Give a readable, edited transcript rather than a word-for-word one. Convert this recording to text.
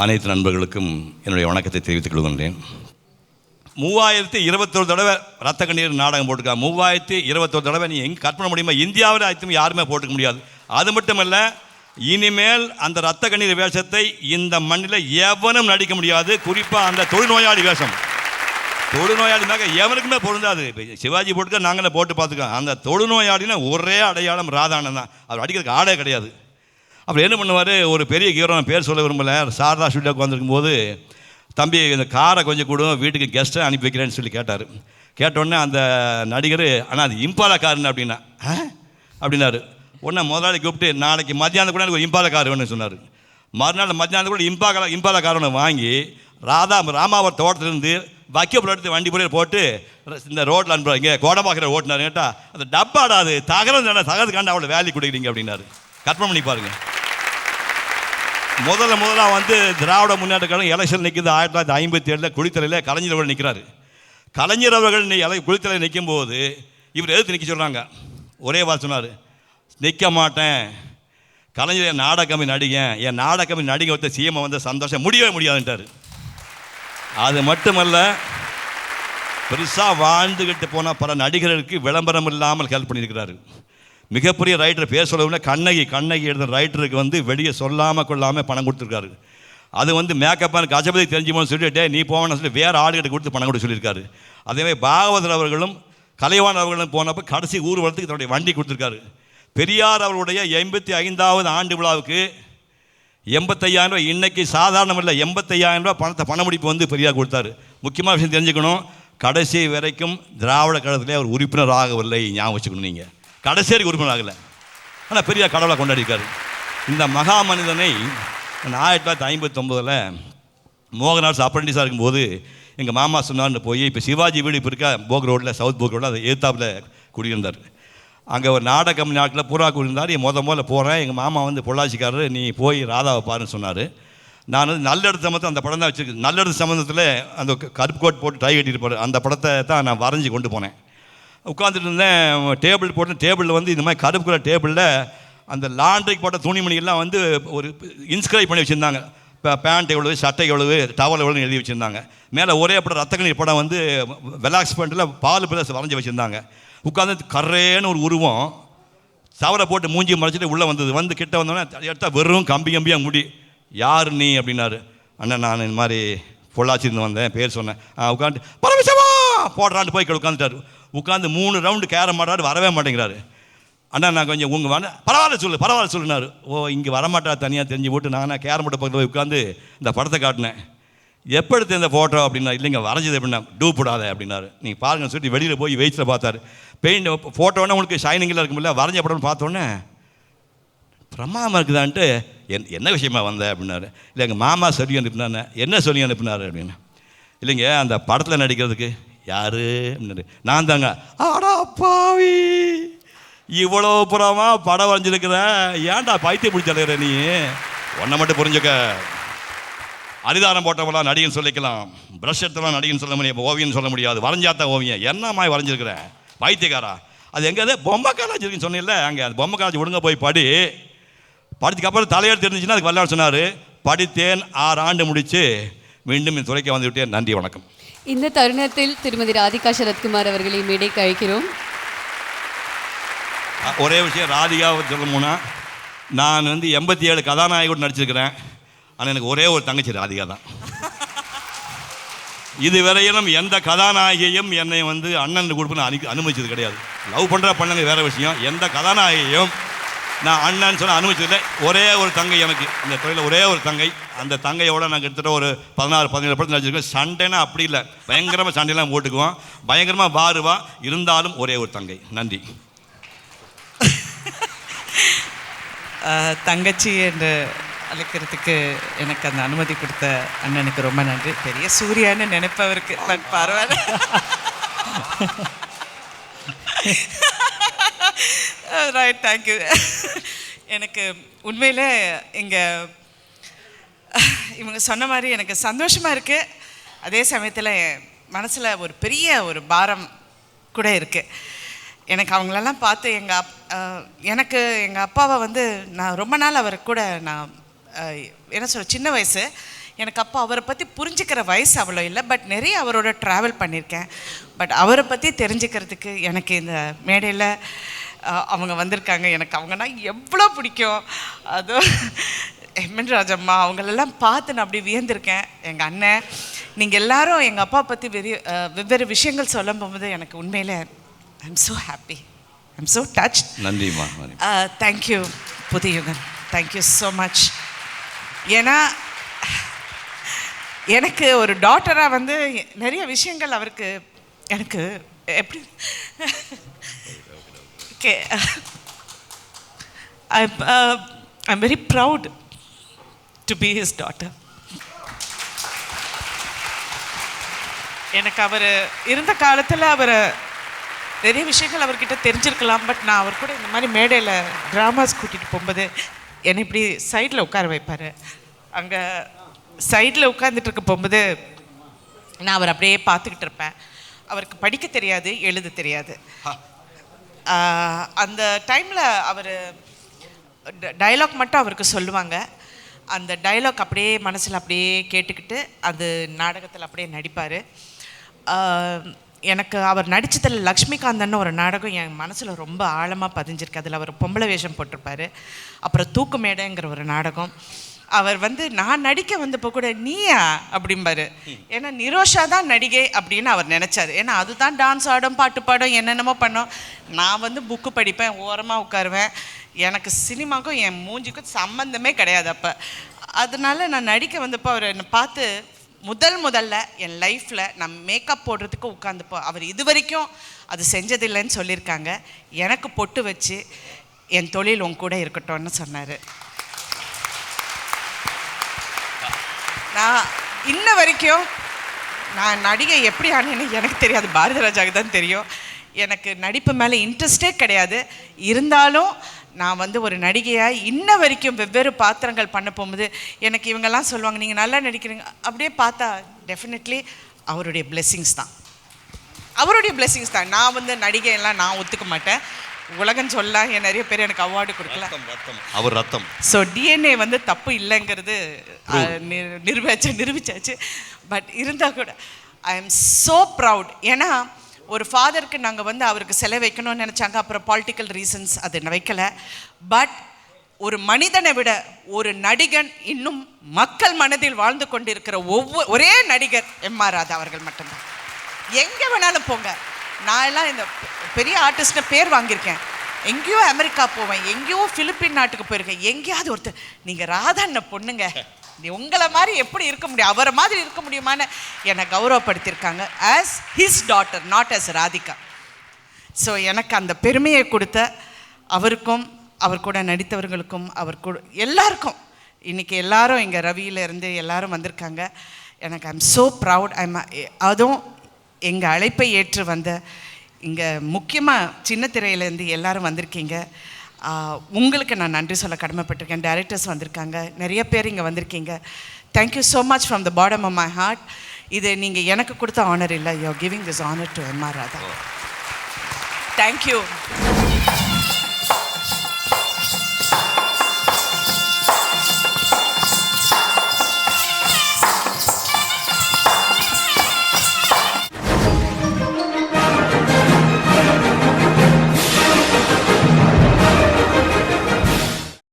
அனைத்து நண்பர்களுக்கும் என்னுடைய வணக்கத்தை தெரிவித்துக் கொள்கின்றேன். 3021 தடவை ரத்த கண்ணீர் நாடகம் போட்டுருக்காங்க. 3021 தடவை நீ எங்கே கற்பனை முடியுமா? இந்தியாவில் அனைத்தும் யாருமே போட்டுக்க முடியாது. அது மட்டுமல்ல, இனிமேல் அந்த ரத்த கண்ணீர் வேஷத்தை இந்த மண்ணில் எவனும் நடிக்க முடியாது. குறிப்பாக அந்த தொழுநோயாளி வேஷம், தொழுநோயாளினாக்க எவனுக்குமே பொருந்தாது. சிவாஜி போட்டுக்க நாங்களே போட்டு பார்த்துக்கோம். அந்த தொழுநோயாளினா ஒரே அடையாளம் ராதானன் தான். அவர் அடிக்கிறதுக்கு ஆடே கிடையாது. அப்புறம் என்ன பண்ணுவார், ஒரு பெரிய ஹீரோ, பேர் சொல்ல விரும்பலை, சாரதா ஸ்டுடியோக்கு வந்திருக்கும் போது, தம்பி இந்த காரை கொஞ்சம் கூடும், வீட்டுக்கு கெஸ்ட்டை அனுப்பி வைக்கிறேன்னு சொல்லி கேட்டார். கேட்டோடனே அந்த நடிகர், ஆனால் அது இம்பாலா காருன்னு அப்படின்னா அப்படின்னாரு. உடனே முதலாளி கூப்பிட்டு, நாளைக்கு மத்தியானம் கூட எனக்கு ஒரு இம்பாலா கார் வேணும்னு சொன்னார். மறுநாள் மத்தியானம் கூட இம்பாலா கார் ஒன்று வாங்கி ராமாவரம் தோட்டத்திலேருந்து வக்கியப்பூர் எடுத்து வண்டி போய் போட்டு இந்த ரோட்டில் அனுப்புகிறார். இங்கே கோடம்பாக்கிற ஓட்டினார். கேட்டால் அந்த டப்பாடாது தகரது காண்டு அவ்வளோ வேல்யூ கொடுக்குறீங்க அப்படின்னாரு. கற்பனை பண்ணி பாருங்கள். முதல்ல வந்து திராவிட முன்னேற்ற கழகம் எலெக்ஷன் நிற்கிது 1957 குளித்தலையில் கலைஞர் அவர்கள் நிற்கிறாரு. கலைஞர் அவர்கள் குளித்தலையில் நிற்கும் போது இவர் எதிர்த்து நிற்க சொல்கிறாங்க. ஒரே வார்த்தை சொன்னார், நிற்க மாட்டேன், கலைஞர் என் நாடக கம்பெனி நடிகன், என் நாடக கம்பெனி நடிகை வந்து சிஎம் வந்து சந்தோஷம் முடியவே முடியாதுன்ட்டார். அது மட்டுமல்ல, பெருசாக வாழ்ந்துக்கிட்டு போனால் பல நடிகர்களுக்கு விளம்பரம் இல்லாமல் ஹெல்ப் பண்ணியிருக்கிறாரு. மிகப்பெரிய ரைட்டர், பேர் சொல்லவுன்னா கண்ணகி எழுதுகிற ரைட்டருக்கு வந்து வெளியே சொல்லாமல் கொள்ளாமல் பணம் கொடுத்துருக்காரு. அது வந்து மேக்கப்பான கஜபதி தெரிஞ்சுமோன்னு சொல்லிட்டு நீ போவேன்னு சொல்லி வேறு ஆளுகிட்ட கொடுத்து பணம் கொடுத்து சொல்லியிருக்காரு. அதேமாதிரி பாகவதர் அவர்களும் கலைவாணர் அவர்களும் போனப்போ கடைசி ஊர்வலத்துக்கு தன்னுடைய வண்டி கொடுத்துருக்காரு. பெரியார் அவருடைய 85வது ஆண்டு விழாவுக்கு 85,000 ரூபாய், இன்றைக்கி சாதாரணம் இல்லை, 85,000 ரூபாய் பண முடிப்பு வந்து பெரியார் கொடுத்தாரு. முக்கியமான விஷயம் தெரிஞ்சுக்கணும், கடைசி வரைக்கும் திராவிட கழகத்திலே அவர் உறுப்பினர் ஆகவில்லை. ஞாபகம் வச்சுக்கணும். நீங்கள் கடைசி வரைக்கும் உறுப்பினர் ஆகலை, ஆனால் பெரியார் கடவுளை கொண்டாடிருக்காரு. இந்த மகா மனிதனை 1959 மோகன்தாஸ் அப்ரெண்டிஸாக இருக்கும்போது எங்கள் மாமா சொன்னார்னு போய், இப்போ சிவாஜி வீடு இப்போ இருக்கா போக் ரோட்டில், சவுத் போக் ரோட்டில், அதை எதிர்த்தாப்பில் குடியிருந்தார். அங்கே ஒரு நாடக கம்பெனி நாட்டில் பூரா குடியிருந்தார். முதல்ல போகிறேன், எங்கள் மாமா வந்து பொள்ளாச்சிக்காரர், நீ போய் ராதாவை பாருன்னு சொன்னார். நான் வந்து நல்லெடுத்த சம்பந்தம் அந்த படம் தான் வச்சுருக்கு. நல்லெடுத்த சம்பந்தத்தில் அந்த கருப்பு கோட் போட்டு டை கட்டியிருப்பார், அந்த படத்தை தான் நான் வரைஞ்சி கொண்டு போனேன். உட்காந்துட்டு இருந்தேன், டேபிள் போட்டு, டேபிளில் வந்து இந்த மாதிரி கருப்பு கலர் டேபிளில் அந்த லாண்ட்ரிக்கு போட்ட துணிமணிகள்லாம் வந்து ஒரு இன்ஸ்கிரைப் பண்ணி வச்சுருந்தாங்க. இப்போ பேண்ட் எவ்வளவு, சட்டை எவ்வளவு, டவல் எவ்வளோன்னு எழுதி வச்சுருந்தாங்க. மேலே ஒரே படம் ரத்த கண்ணீர் படம் வந்து வெலாக்ஸ் பேண்ட்டில் பால் பிரதேசம் வரைஞ்சி வச்சுருந்தாங்க. உட்காந்து கர்றேன்னு ஒரு உருவம் சவரை போட்டு மூஞ்சி மறைச்சிட்டு உள்ளே வந்தது. வந்து கிட்ட வந்தோடனே எடுத்தால் வெறும் கம்பியாக முடி. யார் நீ அப்படின்னாரு. அண்ணன் நான் இந்த மாதிரி பொள்ளாச்சிருந்து வந்தேன், பேர் சொன்னேன். உட்காந்து பரமேசமா போடுறான்னு போய் உட்காந்துட்டார். உட்காந்து 3 ரவுண்டு கேரம் மாட்டாரு, வரவே மாட்டேங்கிறாரு. அண்ணா நான் கொஞ்சம் உங்கள் வேணா பரவாயில்ல சொல்லுனாரு. ஓ, இங்கே வரமாட்டா தனியாக தெரிஞ்சு போட்டு நான் கேரம் போட்ட பக்கத்தில் போய் உட்காந்து இந்த படத்தை காட்டினேன். எப்போ எடுத்து இந்த ஃபோட்டோ அப்படின்னா, இல்லைங்க வரைஞ்சது எப்படின்னா, டூப்பிடாத அப்படின்னாரு. நீங்கள் பாருங்கன்னு சொல்லிட்டு வெளியில் போய் வெயிட்ஸில் பார்த்தாரு. பெயிண்ட் ஃபோட்டோன்னா உங்களுக்கு ஷைனிங்கில் இருக்குமில்ல, வரைஞ்ச படம்னு பார்த்தோன்னே பிரமாதமாக இருக்குதான்ட்டு என்ன விஷயமா வந்தேன் அப்படின்னாரு. இல்லை எங்கள் மாமா சொல்லி அனுப்பினாரு. என்ன சொல்லி அனுப்பினாரு அப்படின்னு. இல்லைங்க அந்த படத்தில் நடிக்கிறதுக்கு யாரு அப்படின்னாரு. நான் தாங்க. ஆடா பாவி, இவ்வளோ புறமா படம் வரைஞ்சிருக்கிற, ஏன்டா பைத்தியம் பிடிச்சலைற நீ, ஒன்றை மட்டும் புரிஞ்சுக்க. அரிதாரம் போட்டவெல்லாம் நடிகன் சொல்லிக்கலாம், ப்ரஷ் எடுத்தவெல்லாம் நடிகன் சொல்ல முடியாது, ஓவியன்னு சொல்ல முடியாது. வரைஞ்சாத்தான் ஓவியம். என்ன மாதிரி வரைஞ்சிருக்கிறேன் பைத்தியக்காரா. அது எங்கே பொம்மை காலேஜ் இருக்குன்னு சொன்னீங்கல்ல, அங்கே அந்த பொம்மை காலேஜ் ஒழுங்காக போய் படித்ததுக்கப்புறம் தலையெழுத்து இருந்துச்சுன்னா அதுக்கு வரலான்னு சொன்னார். படித்தேன், 6 ஆண்டு முடித்து மீண்டும் இந்த துறைக்கு வந்து விட்டேன். நன்றி, வணக்கம். இந்த தருணத்தில் திருமதி ராதிகா சரத்குமார் அவர்களை மேடைக்கு அழைக்கிறோம். ஒரே விஷயம் ராதிகாவை சொல்லணும்னா, நான் வந்து 87 கதாநாயகோடு நடிச்சிருக்கிறேன். ஆனால் எனக்கு ஒரே ஒரு தங்கச்சி ராதிகா தான். இதுவரையிலும் எந்த கதாநாயகியும் என்னை வந்து அண்ணன் கொடுப்புன்னு அனுமதிச்சது கிடையாது. லவ் பண்ணுற பண்ணுங்க வேறு விஷயம். எந்த கதாநாயகியும் நான் அண்ணன் சொல்ல அனுமதிச்சதில்லை. ஒரே ஒரு தங்கை எனக்கு இந்த துறையில், ஒரே ஒரு தங்கை. அந்த தங்கையோட நாங்கள் கிட்டத்தட்ட ஒரு 16-17 படத்தில் நடிச்சிருக்கோம். சண்டைனா அப்படி இல்லை, பயங்கரமாக சண்டையெல்லாம் போட்டுக்குவோம், பயங்கரமாக வாருவா. இருந்தாலும் ஒரே ஒரு தங்கை. நன்றி. தங்கச்சி என்று அழைக்கிறதுக்கு எனக்கு அந்த அனுமதி கொடுத்த அண்ணனுக்கு ரொம்ப நன்றி. பெரிய சூர்யான்னு நினைப்பவருக்கு பட் பரவாயில்ல. Right, thank you. எனக்கு உண்மையிலே இங்கே இவங்க சொன்ன மாதிரி எனக்கு சந்தோஷமாக இருக்குது. அதே சமயத்தில் மனசில் ஒரு பெரிய ஒரு பாரம் கூட இருக்குது. எனக்கு அவங்களெல்லாம் பார்த்து எனக்கு எங்கள் அப்பாவை வந்து நான் ரொம்ப நாள் அவர் கூட நான் என்ன சொல்ல, சின்ன வயசு எனக்கு அப்போ அவரை பற்றி புரிஞ்சுக்கிற வயசு அவ்வளோ இல்லை, பட் நிறைய அவரோட ட்ராவல் பண்ணியிருக்கேன். பட் அவரை பற்றி தெரிஞ்சுக்கிறதுக்கு எனக்கு இந்த மேடையில் அவங்க வந்திருக்காங்க. எனக்கு அவங்கன்னா எவ்வளோ பிடிக்கும். அதுவும் எம்என் ராஜம்மா அவங்களெல்லாம் பார்த்து நான் அப்படி வியந்திருக்கேன். எங்கள் அண்ணன், நீங்கள் எல்லாரும் எங்கள் அப்பா பற்றி வெவ்வேறு விஷயங்கள் சொல்லும் போது எனக்கு உண்மையில் I am so happy, I am so touch. நன்றிம்மா. Thank you Puthuyugan, thank you so much. ஏன்னா எனக்கு ஒரு டாட்டராக வந்து நிறைய விஷயங்கள் அவருக்கு எனக்கு எப்படி okay I'm very proud to be his daughter. எனக்கு அவர் இருந்த காலத்தில் அவர் நிறைய விஷயங்கள் அவர்கிட்ட தெரிஞ்சிருக்கலாம். பட் நான் அவர் கூட இந்த மாதிரி மேடையில் ட்ராமாஸ் கூட்டிகிட்டு போகும்போது என்னை இப்படி சைடில் உட்கார வைப்பார். அங்கே சைடில் உட்காந்துட்டு இருக்க போகும்போது நான் அவர் அப்படியே பார்த்துக்கிட்டு இருப்பேன். அவருக்கு படிக்க தெரியாது, எழுத தெரியாது. அந்த டைமில் அவர் டைலாக் மட்டும் அவருக்கு சொல்லுவாங்க. அந்த டைலாக் அப்படியே மனசில் அப்படியே கேட்டுக்கிட்டு அது நாடகத்தில் அப்படியே நடிப்பார். எனக்கு அவர் நடித்ததில் லக்ஷ்மிகாந்தன்னு ஒரு நாடகம் என் மனசில் ரொம்ப ஆழமாக பதிஞ்சிருக்கு. அதில் அவர் பொம்பளை வேஷம் போட்டிருப்பார். அப்புறம் தூக்கு மேடைங்கிற ஒரு நாடகம். அவர் வந்து நான் நடிக்க வந்தப்போ கூட நீயா அப்படிம்பாரு. ஏன்னா நிரோஷா தான் நடிகை அப்படின்னு அவர் நினச்சார். ஏன்னா அதுதான் டான்ஸ் ஆடும், பாட்டு பாடும், என்னென்னமோ பண்ணோம். நான் வந்து புக்கு படிப்பேன், ஓரமாக உட்காருவேன். எனக்கு சினிமாவுக்கும் என் மூஞ்சிக்கும் சம்மந்தமே கிடையாது அப்போ. அதனால நான் நடிக்க வந்தப்போ அவர் என்னை பார்த்து முதல்ல என் லைஃப்பில் நான் மேக்கப் போடுறதுக்கு உட்காந்துப்போ அவர் இது வரைக்கும் அது செஞ்சதில்லைன்னு சொல்லியிருக்காங்க. எனக்கு பொட்டு வச்சு என் தொழில் உன் கூட இருக்கட்டும்னு சொன்னார். நான் இன்ன வரைக்கும் நான் நடிகை எப்படி ஆனேன்னு எனக்கு தெரியாது, பாரதிராஜாவுக்கு தான் தெரியும். எனக்கு நடிப்பு மேலே இன்ட்ரெஸ்டே கிடையாது. இருந்தாலும் நான் வந்து ஒரு நடிகையாக இன்ன வரைக்கும் வெவ்வேறு பாத்திரங்கள் பண்ண போகும்போது எனக்கு இவங்கெல்லாம் சொல்லுவாங்க நீங்கள் நல்லா நடிக்கிறீங்க. அப்படியே பார்த்தா டெஃபினெட்லி அவருடைய பிளெஸ்ஸிங்ஸ் தான், அவருடைய பிளெஸ்ஸிங்ஸ் தான். நான் வந்து நடிகையெல்லாம் நான் ஒத்துக்க மாட்டேன். உலகம் சொல்லலாம், என் நிறைய பேர் எனக்கு அவார்டு கொடுக்கல. அவர் ரத்தம். ஸோ டிஎன்ஏ வந்து தப்பு இல்லைங்கிறது நிரூபிச்சாச்சு. பட் இருந்தால் கூட ஐ எம் ஸோ ப்ரவுட். ஏன்னா ஒரு ஃபாதருக்கு நாங்கள் வந்து அவருக்கு சிலை வைக்கணும்னு நினச்சாங்க. அப்புறம் பாலிட்டிக்கல் ரீசன்ஸ் அது வைக்கலை. பட் ஒரு மனிதனை விட ஒரு நடிகன் இன்னும் மக்கள் மனதில் வாழ்ந்து கொண்டிருக்கிற ஒரே நடிகர் எம்.ஆர். ராதா அவர்கள் மட்டும்தான். எங்கே வேணாலும் போங்க, நான் எல்லாம் இந்த பெரிய ஆர்டிஸ்ட்டை பேர் வாங்கியிருக்கேன். எங்கேயோ அமெரிக்கா போவேன், எங்கேயோ பிலிப்பின் நாட்டுக்கு போயிருக்கேன். எங்கேயாவது ஒருத்தர் நீங்கள் ராதா என்ன பொண்ணுங்க, உங்களை மாதிரி எப்படி இருக்க முடியும், அவரை மாதிரி இருக்க முடியுமான்னு என்னை கௌரவப்படுத்தியிருக்காங்க. As his daughter, not as Radhika. So எனக்கு அந்த பெருமையை கொடுத்த அவருக்கும் அவர் கூட நடித்தவர்களுக்கும் அவர் கூட எல்லாருக்கும், இன்றைக்கி எல்லாரும் இங்கே ரவியிலேருந்து எல்லாரும் வந்திருக்காங்க. எனக்கு ஐ எம் ஸோ ப்ரவுட். அதுவும் எங்கள் அழைப்பை ஏற்று வந்த இங்கே முக்கியமாக சின்ன திரையிலேருந்து எல்லாரும் வந்திருக்கீங்க. உங்களுக்கு நான் நன்றி சொல்ல கடமைப்பட்டிருக்கேன். டைரக்டர்ஸ் வந்திருக்காங்க, நிறைய பேர் இங்கே வந்திருக்கீங்க. Thank you so much from the bottom of my heart. இது நீங்கள் எனக்கு கொடுத்த ஆனர் இல்லை, you are giving this honour to M R. Radha. Thank you.